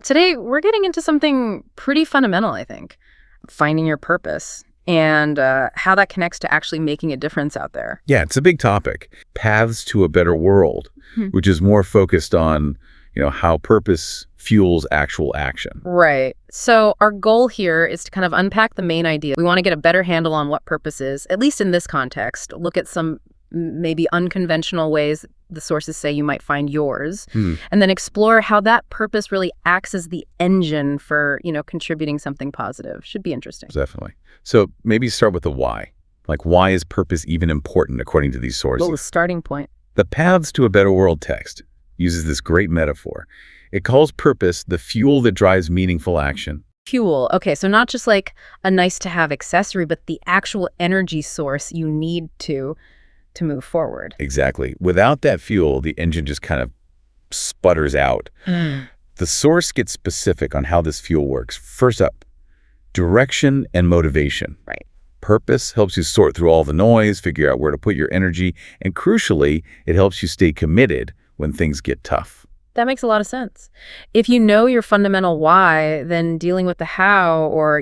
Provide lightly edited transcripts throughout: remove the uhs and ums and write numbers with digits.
Today, we're getting into something pretty fundamental, I think. Finding your purpose and how that connects to actually making a difference out there. Yeah, it's a big topic. Paths to a better world, which is more focused on, how purpose fuels actual action. Right. So our goal here is to kind of unpack the main idea. We want to get a better handle on what purpose is, at least in this context. Look at some maybe unconventional ways the sources say you might find yours, and then explore how that purpose really acts as the engine for, contributing something positive. Should be interesting. Definitely. So maybe start with the why. Like, why is purpose even important according to these sources? Well, the starting point. The Paths to a Better World text uses this great metaphor. It calls purpose the fuel that drives meaningful action. Fuel. Okay, so not just like a nice-to-have accessory, but the actual energy source you need to move forward. Exactly. Without that fuel, the engine just kind of sputters out. The source gets specific on how this fuel works. First up, direction and motivation. Right. Purpose helps you sort through all the noise, figure out where to put your energy, and crucially, it helps you stay committed when things get tough. That makes a lot of sense. If you know your fundamental why, then dealing with the how or,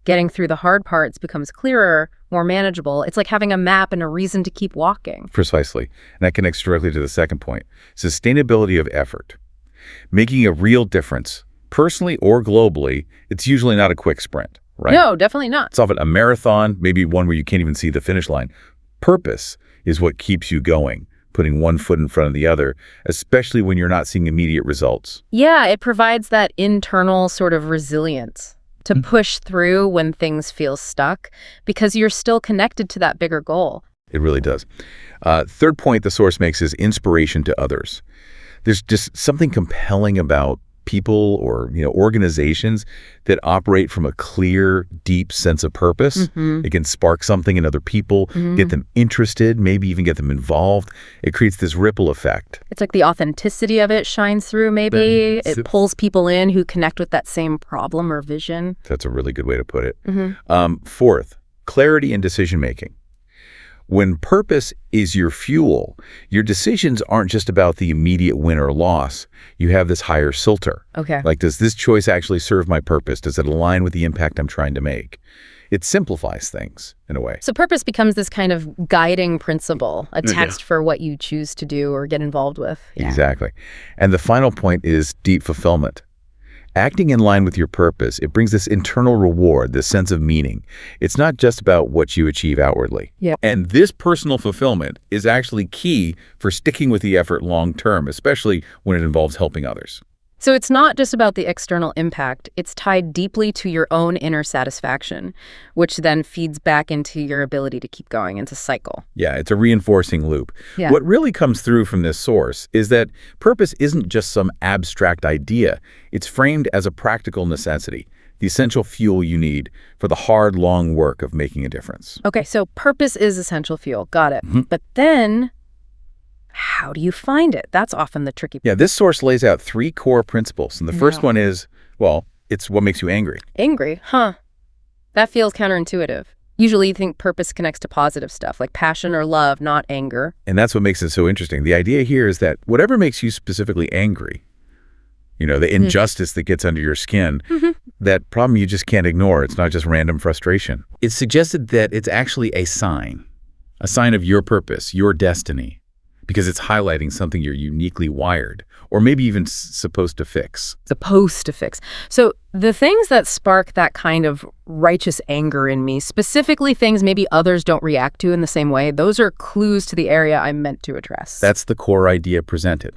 getting through the hard parts becomes clearer, more manageable. It's like having a map and a reason to keep walking. Precisely. And that connects directly to the second point, sustainability of effort. Making a real difference, personally or globally, it's usually not a quick sprint, right? No, definitely not. It's often a marathon, maybe one where you can't even see the finish line. Purpose is what keeps you going, putting one foot in front of the other, especially when you're not seeing immediate results. Yeah, it provides that internal sort of resilience to push through when things feel stuck because you're still connected to that bigger goal. It really does. Third point the source makes is inspiration to others. There's just something compelling about people or organizations that operate from a clear, deep sense of purpose. It can spark something in other people, get them interested, maybe even get them involved. It creates this ripple effect. It's like the authenticity of it shines through, maybe. It pulls people in who connect with that same problem or vision. That's a really good way to put it. Fourth, clarity in decision-making. When purpose is your fuel, your decisions aren't just about the immediate win or loss. You have this higher filter. Okay. Like, does this choice actually serve my purpose? Does it align with the impact I'm trying to make? It simplifies things in a way. So purpose becomes this kind of guiding principle, a text for what you choose to do or get involved with. Yeah. Exactly. And the final point is deep fulfillment. Acting in line with your purpose, it brings this internal reward, this sense of meaning. It's not just about what you achieve outwardly. Yeah. And this personal fulfillment is actually key for sticking with the effort long term, especially when it involves helping others. So it's not just about the external impact. It's tied deeply to your own inner satisfaction, which then feeds back into your ability to keep going. It's a cycle. Yeah, it's a reinforcing loop. Yeah. What really comes through from this source is that purpose isn't just some abstract idea. It's framed as a practical necessity, the essential fuel you need for the hard, long work of making a difference. Okay, so purpose is essential fuel. Got it. But then how do you find it? That's often the tricky part. Yeah, this source lays out 3 core principles. And the first one is, it's what makes you angry. Angry? Huh. That feels counterintuitive. Usually you think purpose connects to positive stuff, like passion or love, not anger. And that's what makes it so interesting. The idea here is that whatever makes you specifically angry, the injustice that gets under your skin, that problem you just can't ignore. It's not just random frustration. It's suggested that it's actually a sign of your purpose, your destiny, because it's highlighting something you're uniquely wired or maybe even supposed to fix. Supposed to fix. So the things that spark that kind of righteous anger in me, specifically things maybe others don't react to in the same way, those are clues to the area I'm meant to address. That's the core idea presented.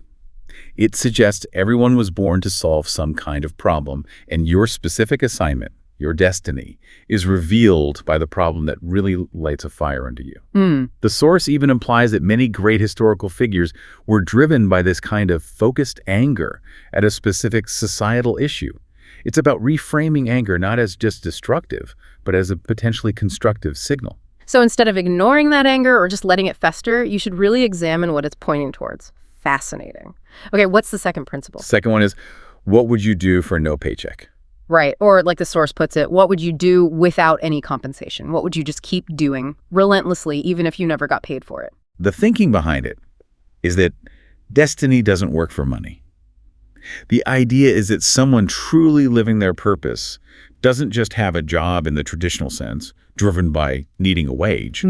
It suggests everyone was born to solve some kind of problem, and your specific assignment, your destiny, is revealed by the problem that really lights a fire under you. The source even implies that many great historical figures were driven by this kind of focused anger at a specific societal issue. It's about reframing anger not as just destructive, but as a potentially constructive signal. So instead of ignoring that anger or just letting it fester, you should really examine what it's pointing towards. Fascinating. Okay, what's the second principle? Second one is, what would you do for no paycheck? Right. Or like the source puts it, what would you do without any compensation? What would you just keep doing relentlessly, even if you never got paid for it? The thinking behind it is that destiny doesn't work for money. The idea is that someone truly living their purpose doesn't just have a job in the traditional sense, driven by needing a wage,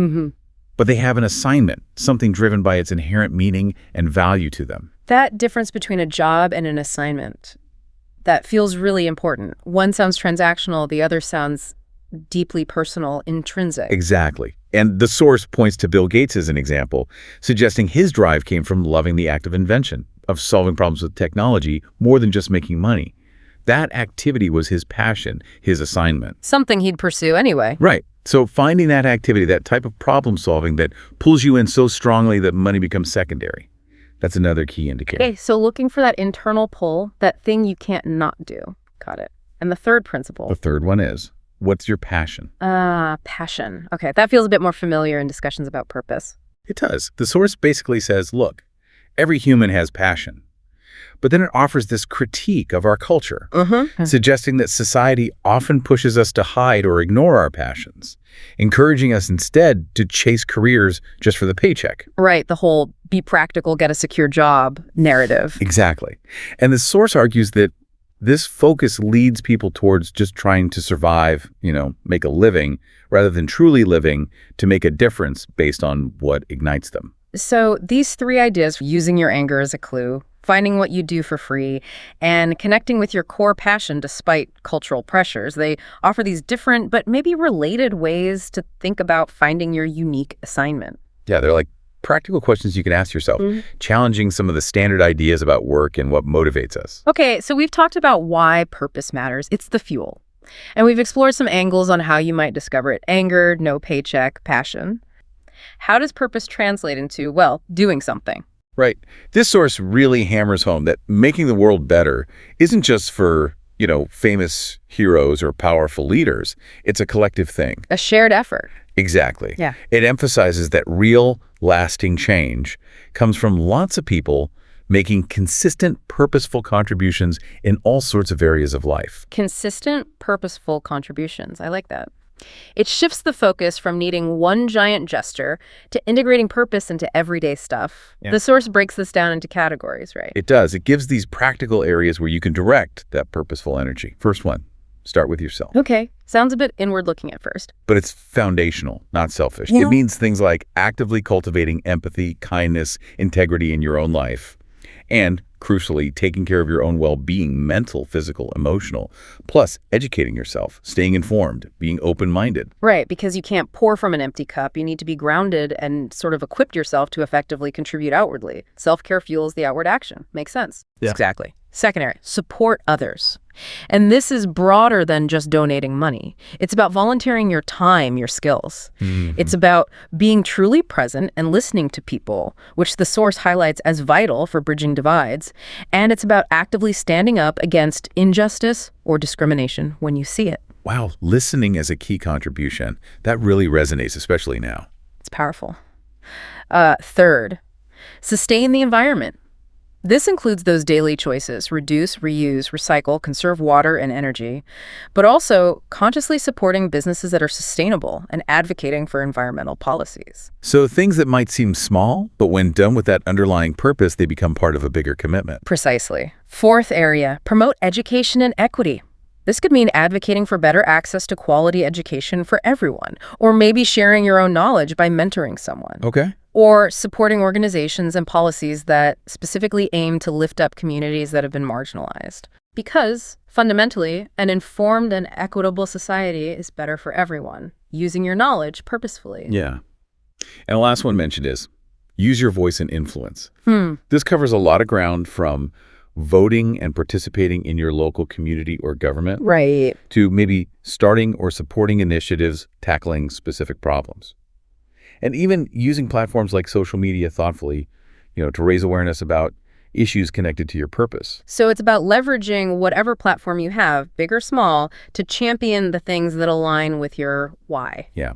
but they have an assignment, something driven by its inherent meaning and value to them. That difference between a job and an assignment, that feels really important. One sounds transactional, the other sounds deeply personal, intrinsic. Exactly. And the source points to Bill Gates as an example, suggesting his drive came from loving the act of invention, of solving problems with technology more than just making money. That activity was his passion, his assignment. Something he'd pursue anyway. Right. So finding that activity, that type of problem solving that pulls you in so strongly that money becomes secondary, that's another key indicator. Okay, so looking for that internal pull, that thing you can't not do. Got it. And the third principle. The third one is, what's your passion? Passion. Okay, that feels a bit more familiar in discussions about purpose. It does. The source basically says, look, every human has passion. But then it offers this critique of our culture, suggesting that society often pushes us to hide or ignore our passions, encouraging us instead to chase careers just for the paycheck. Right, the whole be practical, get a secure job narrative. Exactly. And the source argues that this focus leads people towards just trying to survive, make a living, rather than truly living to make a difference based on what ignites them. So these three ideas, using your anger as a clue, finding what you do for free, and connecting with your core passion despite cultural pressures, they offer these different but maybe related ways to think about finding your unique assignment. Yeah, they're like practical questions you can ask yourself, challenging some of the standard ideas about work and what motivates us. Okay, so we've talked about why purpose matters. It's the fuel. And we've explored some angles on how you might discover it. Anger, no paycheck, passion. How does purpose translate into, well, doing something? Right. This source really hammers home that making the world better isn't just for, famous heroes or powerful leaders. It's a collective thing. A shared effort. Exactly. Yeah. It emphasizes that real, lasting change comes from lots of people making consistent, purposeful contributions in all sorts of areas of life. Consistent, purposeful contributions. I like that. It shifts the focus from needing one giant gesture to integrating purpose into everyday stuff. Yeah. The source breaks this down into categories, right? It does. It gives these practical areas where you can direct that purposeful energy. First one, start with yourself. Okay. Sounds a bit inward looking at first. But it's foundational, not selfish. Yeah. It means things like actively cultivating empathy, kindness, integrity in your own life. And, crucially, taking care of your own well-being, mental, physical, emotional, plus educating yourself, staying informed, being open-minded. Right, because you can't pour from an empty cup. You need to be grounded and sort of equip yourself to effectively contribute outwardly. Self-care fuels the outward action. Makes sense. Yeah. Exactly. Secondary, support others. And this is broader than just donating money. It's about volunteering your time, your skills. It's about being truly present and listening to people, which the source highlights as vital for bridging divides. And it's about actively standing up against injustice or discrimination when you see it. Wow, listening as a key contribution. That really resonates, especially now. It's powerful. Third, sustain the environment. This includes those daily choices: reduce, reuse, recycle, conserve water and energy, but also consciously supporting businesses that are sustainable and advocating for environmental policies. So things that might seem small, but when done with that underlying purpose, they become part of a bigger commitment. Precisely. Fourth area, promote education and equity. This could mean advocating for better access to quality education for everyone, or maybe sharing your own knowledge by mentoring someone. Okay. Or supporting organizations and policies that specifically aim to lift up communities that have been marginalized. Because, fundamentally, an informed and equitable society is better for everyone, using your knowledge purposefully. Yeah. And the last one mentioned is use your voice and influence. This covers a lot of ground, from voting and participating in your local community or government, Right. to maybe starting or supporting initiatives tackling specific problems. And even using platforms like social media thoughtfully, to raise awareness about issues connected to your purpose. So it's about leveraging whatever platform you have, big or small, to champion the things that align with your why. Yeah.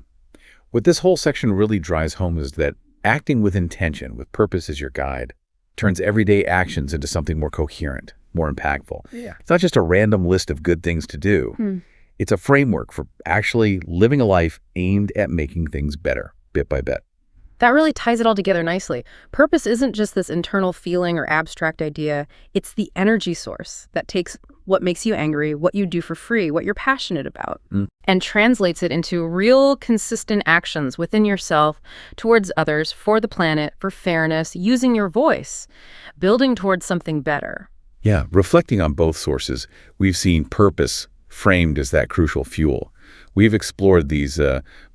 What this whole section really drives home is that acting with intention, with purpose as your guide, turns everyday actions into something more coherent, more impactful. Yeah. It's not just a random list of good things to do. It's a framework for actually living a life aimed at making things better, bit by bit. That really ties it all together nicely. Purpose isn't just this internal feeling or abstract idea. It's the energy source that takes what makes you angry, what you do for free, what you're passionate about, and translates it into real, consistent actions within yourself, towards others, for the planet, for fairness, using your voice, building towards something better. Yeah, reflecting on both sources, we've seen purpose framed as that crucial fuel. We've explored these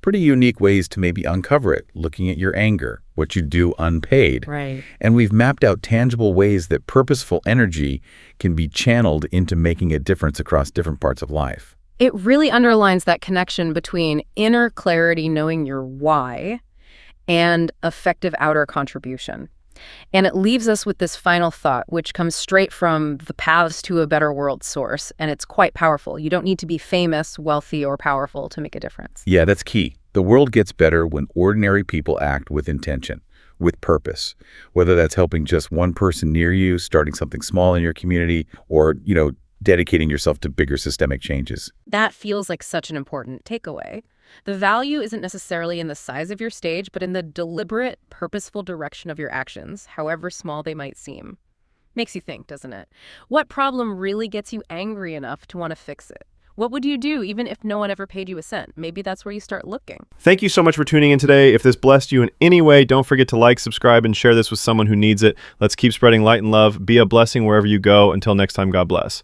pretty unique ways to maybe uncover it, looking at your anger, what you do unpaid. Right. And we've mapped out tangible ways that purposeful energy can be channeled into making a difference across different parts of life. It really underlines that connection between inner clarity, knowing your why, and effective outer contribution. And it leaves us with this final thought, which comes straight from the Paths to a Better World source, and it's quite powerful. You don't need to be famous, wealthy, or powerful to make a difference. Yeah, that's key. The world gets better when ordinary people act with intention, with purpose, whether that's helping just one person near you, starting something small in your community, or, dedicating yourself to bigger systemic changes. That feels like such an important takeaway. The value isn't necessarily in the size of your stage, but in the deliberate, purposeful direction of your actions, however small they might seem. Makes you think, doesn't it? What problem really gets you angry enough to want to fix it? What would you do even if no one ever paid you a cent? Maybe that's where you start looking. Thank you so much for tuning in today. If this blessed you in any way, don't forget to like, subscribe, and share this with someone who needs it. Let's keep spreading light and love. Be a blessing wherever you go. Until next time, God bless.